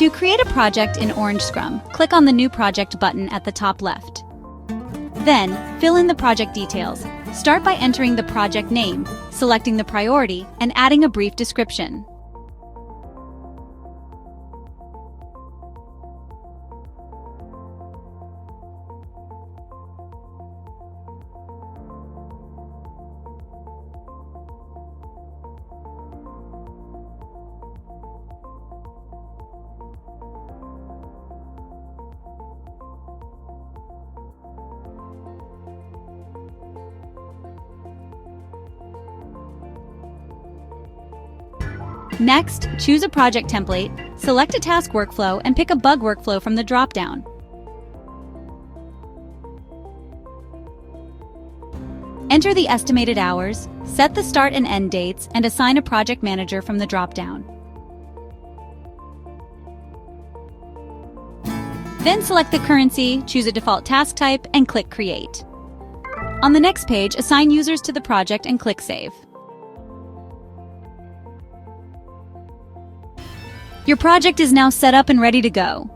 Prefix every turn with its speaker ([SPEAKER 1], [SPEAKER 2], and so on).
[SPEAKER 1] To create a project in Orangescrum, click on the New Project button at the top left. Then, fill in the project details. Start by entering the project name, selecting the priority, and adding a brief description. Next, choose a project template, select a task workflow, and pick a bug workflow from the drop-down. Enter the estimated hours, set the start and end dates, and assign a project manager from the drop-down. Then select the currency, choose a default task type, and click Create. On the next page, assign users to the project and click Save. Your project is now set up and ready to go.